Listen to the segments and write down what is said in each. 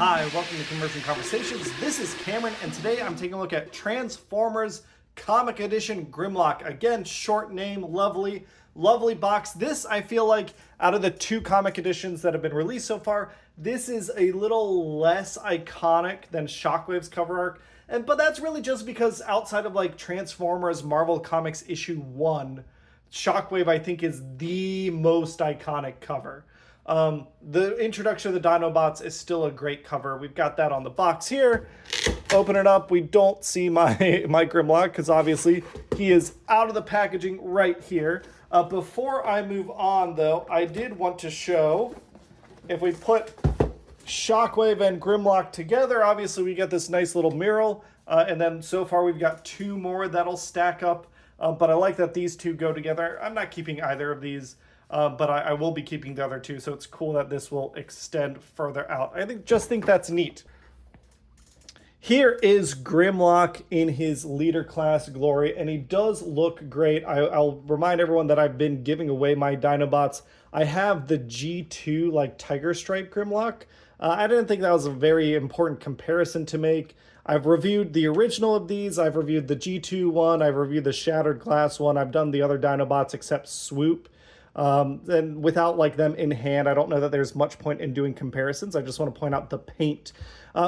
Hi, welcome to Conversion Conversations. This is Cameron, and today I'm taking a look at Transformers Comic Edition Grimlock. Again, short name, lovely box. This, I feel like, out of the two comic editions that have been released so far, this is a little less iconic than Shockwave's cover art. But that's really just because outside of like Transformers Marvel Comics issue 1, Shockwave, I think, is the most iconic cover. The introduction of the Dinobots is still a great cover. We've got that on the box here. Open it up. We don't see my Grimlock because obviously he is out of the packaging right here. Before I move on, though, I did want to show, if we put Shockwave and Grimlock together, obviously we get this nice little mural. And then so far we've got two more that'll stack up. But I like that these two go together. I'm not keeping either of these. But I will be keeping the other two, so it's cool that this will extend further out. I just think that's neat. Here is Grimlock in his leader class glory, and he does look great. I'll remind everyone that I've been giving away my Dinobots. I have the G2 like Tiger Stripe Grimlock. I didn't think that was a very important comparison to make. I've reviewed the original of these. I've reviewed the G2 one. I've reviewed the Shattered Glass one. I've done the other Dinobots except Swoop. And without like them in hand, I don't know that there's much point in doing comparisons. I just want to point out the paint,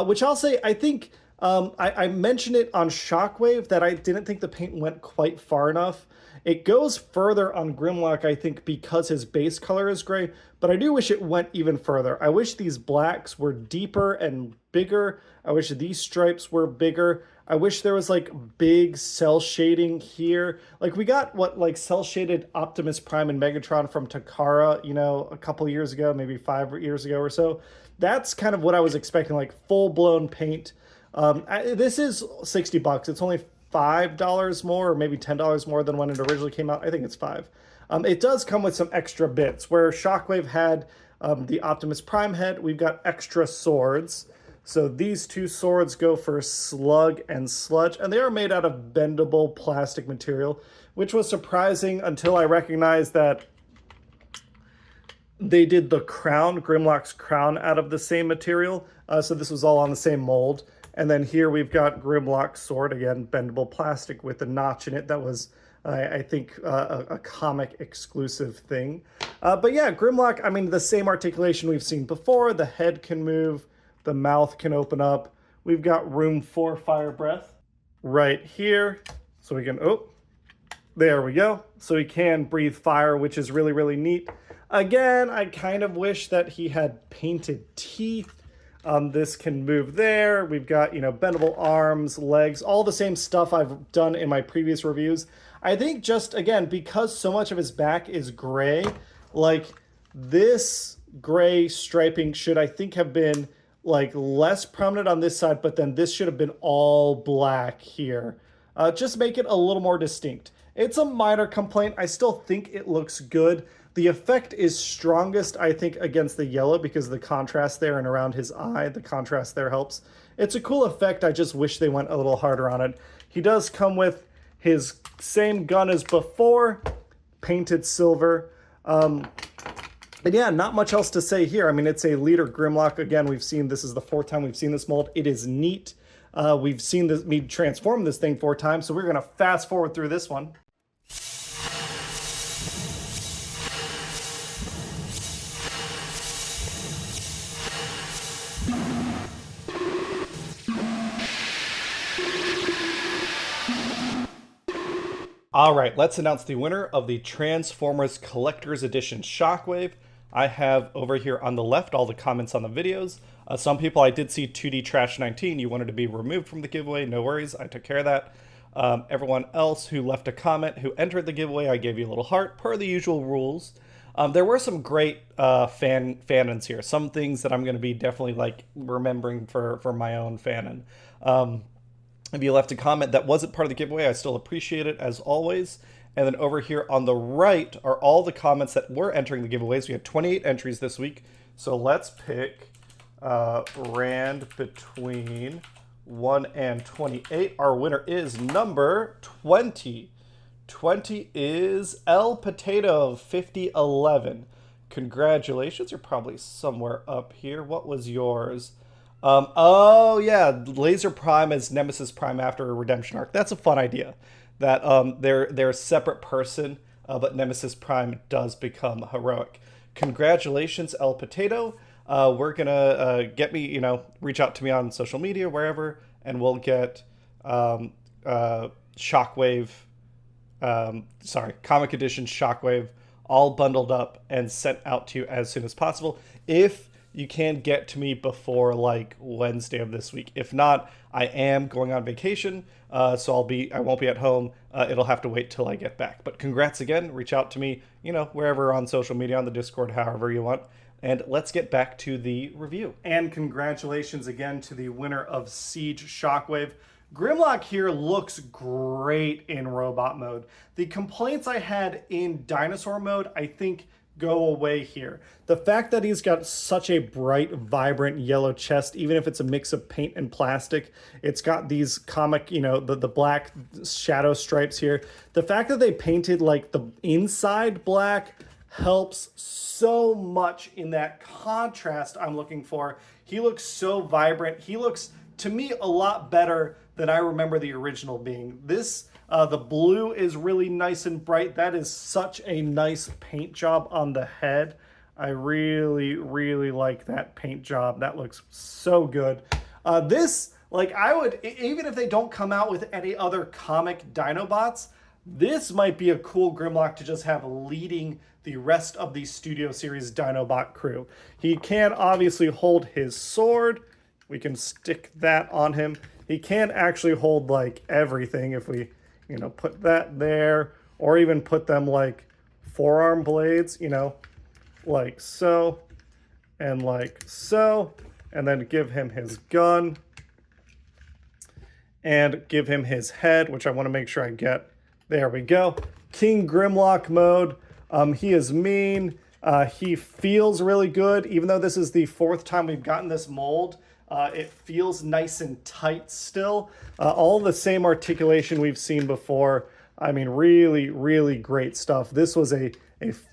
which I'll say, I think I mentioned it on Shockwave that I didn't think the paint went quite far enough. It goes further on Grimlock, I think, because his base color is gray, but I do wish it went even further. I wish these blacks were deeper and bigger. I wish these stripes were bigger. I wish there was like big cell shading here. Like we got like cell shaded Optimus Prime and Megatron from Takara, you know, a couple years ago, maybe 5 years ago or so. That's kind of what I was expecting, like full blown paint. This is $60. It's only $5 more or maybe $10 more than when it originally came out. I think it's $5. It does come with some extra bits where Shockwave had the Optimus Prime head. We've got extra swords. So these two swords go for Slug and Sludge, and they are made out of bendable plastic material, which was surprising until I recognized that they did the crown, Grimlock's crown, out of the same material. So this was all on the same mold. And then here we've got Grimlock's sword, again, bendable plastic with a notch in it. That was, I think, a comic exclusive thing. But yeah, Grimlock, I mean, the same articulation we've seen before. The head can move. The mouth can open up. We've got room for fire breath right here. So we can, oh, there we go. So he can breathe fire, which is really, really neat. Again, I kind of wish that he had painted teeth. This can move there. We've got, you know, bendable arms, legs, all the same stuff I've done in my previous reviews. I think just, again, because so much of his back is gray, like this gray striping should, I think, have been like less prominent on this side, but then this should have been all black here. Just make it a little more distinct. It's a minor complaint. I still think it looks good. The effect is strongest, I think, against the yellow because of the contrast there and around his eye. The contrast there helps. It's a cool effect. I just wish they went a little harder on it. He does come with his same gun as before, painted silver. And yeah, not much else to say here. I mean, it's a leader Grimlock. Again, we've seen, this is the 4th time we've seen this mold. It is neat. We've seen me transform this thing 4 times, so we're going to fast forward through this one. All right, let's announce the winner of the Transformers Collector's Edition Shockwave. I have over here on the left all the comments on the videos. Some people, I did see 2D Trash 19, you wanted to be removed from the giveaway. No worries, I took care of that. Everyone else who left a comment, who entered the giveaway, I gave you a little heart, per the usual rules. There were some great fan-ins here. Some things that I'm going to be definitely like remembering for my own fan-in. If you left a comment that wasn't part of the giveaway, I still appreciate it, as always. And then over here on the right are all the comments that were entering the giveaways. We had 28 entries this week. So let's pick rand between 1 and 28. Our winner is number 20. 20 is El Potato 5011. Congratulations. You're probably somewhere up here. What was yours? Oh yeah, Laser Prime as Nemesis Prime after a redemption arc. That's a fun idea. That they're a separate person, but Nemesis Prime does become heroic. Congratulations, El Potato. We're gonna get me, reach out to me on social media wherever, and we'll get Shockwave, Comic Edition Shockwave, all bundled up and sent out to you as soon as possible. If you can get to me before like Wednesday of this week. If not, I am going on vacation, so I won't be at home. It'll have to wait till I get back. But congrats again. Reach out to me, wherever on social media, on the Discord, however you want. And let's get back to the review. And congratulations again to the winner of Siege Shockwave. Grimlock here looks great in robot mode. The complaints I had in dinosaur mode, I think, go away here. The fact that he's got such a bright, vibrant yellow chest, even if it's a mix of paint and plastic, it's got these comic, the black shadow stripes here. The fact that they painted like the inside black helps so much in that contrast I'm looking for. He looks so vibrant. He looks, to me, a lot better than I remember the original being. This, the blue is really nice and bright. That is such a nice paint job on the head. I really, really like that paint job. That looks so good. This, I would, even if they don't come out with any other comic Dinobots, this might be a cool Grimlock to just have leading the rest of the Studio Series Dinobot crew. He can obviously hold his sword. We can stick that on him. He can actually hold everything if we, put that there, or even put them like forearm blades, like so, and like so, and then give him his gun, and give him his head, which I want to make sure I get. There we go. King Grimlock mode. He is mean. He feels really good, even though this is the 4th time we've gotten this mold. It feels nice and tight still. All the same articulation we've seen before. I mean, really, really great stuff. This was a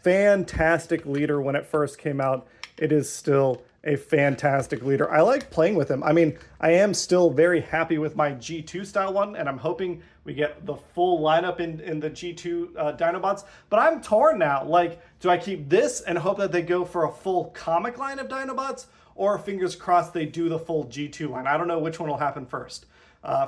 fantastic leader when it first came out. It is still a fantastic leader. I like playing with him. I mean, I am still very happy with my G2 style one, and I'm hoping we get the full lineup in the G2 Dinobots. But I'm torn now. Do I keep this and hope that they go for a full comic line of Dinobots? Or fingers crossed they do the full G2 line. I don't know which one will happen first.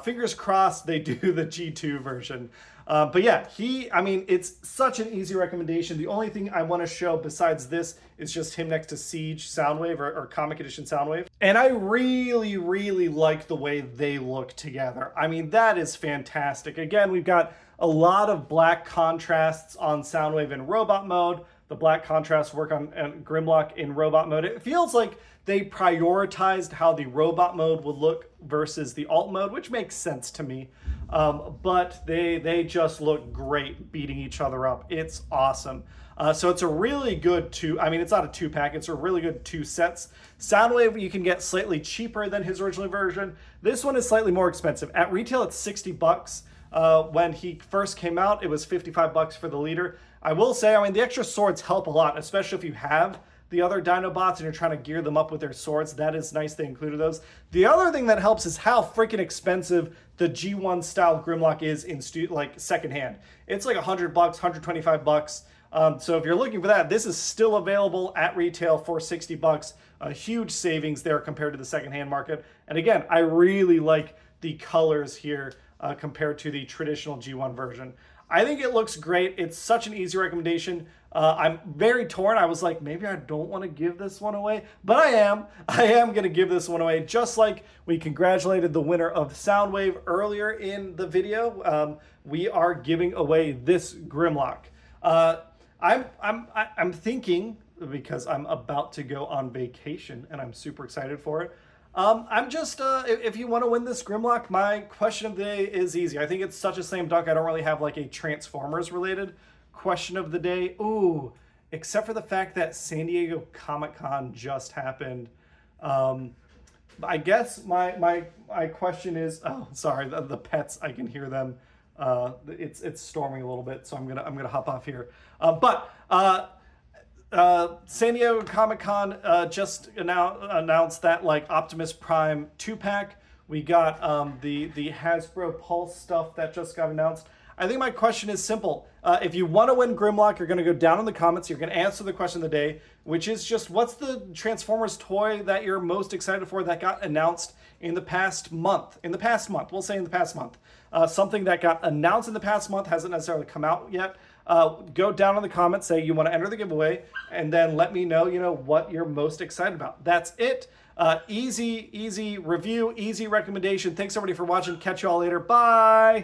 Fingers crossed they do the G2 version. But yeah, it's such an easy recommendation. The only thing I want to show besides this is just him next to Siege Soundwave or Comic Edition Soundwave. And I really, really like the way they look together. I mean, that is fantastic. Again, we've got a lot of black contrasts on Soundwave in robot mode. The black contrasts work on Grimlock in robot mode. It feels like they prioritized how the robot mode would look versus the alt mode, which makes sense to me. But they just look great beating each other up. It's awesome. So it's a really good it's not a 2-pack, it's a really good 2 sets. Soundwave you can get slightly cheaper than his original version. This one is slightly more expensive. At retail it's $60. When he first came out, it was $55 for the leader. I will say, the extra swords help a lot, especially if you have the other Dinobots and you're trying to gear them up with their swords. That is nice they included those. The other thing that helps is how freaking expensive the G1 style Grimlock is in secondhand. It's like $100, $125. So if you're looking for that, this is still available at retail for $60. A huge savings there compared to the secondhand market. And again, I really like the colors here compared to the traditional G1 version. I think it looks great. It's such an easy recommendation. I'm very torn. I was like, maybe I don't want to give this one away, but I am. I am going to give this one away, just like we congratulated the winner of Soundwave earlier in the video. We are giving away this Grimlock. I'm thinking, because I'm about to go on vacation and I'm super excited for it. I'm just, if you want to win this Grimlock, my question of the day is easy. I think it's such a slam dunk. I don't really have a Transformers related question of the day. Ooh, except for the fact that San Diego Comic-Con just happened. I guess my question is, oh, sorry, the pets, I can hear them. It's storming a little bit, so I'm gonna hop off here. But San Diego Comic-Con just announced that like Optimus Prime 2-pack. We got the Hasbro Pulse stuff that just got announced. I think my question is simple. If you want to win Grimlock, you're going to go down in the comments. You're going to answer the question of the day, which is just what's the Transformers toy that you're most excited for that got announced in the past month? In the past month, we'll say in the past month. Something that got announced in the past month hasn't necessarily come out yet. Go down in the comments, say you want to enter the giveaway, and then let me know, what you're most excited about. That's it. Easy review, easy recommendation. Thanks everybody for watching. Catch you all later. Bye.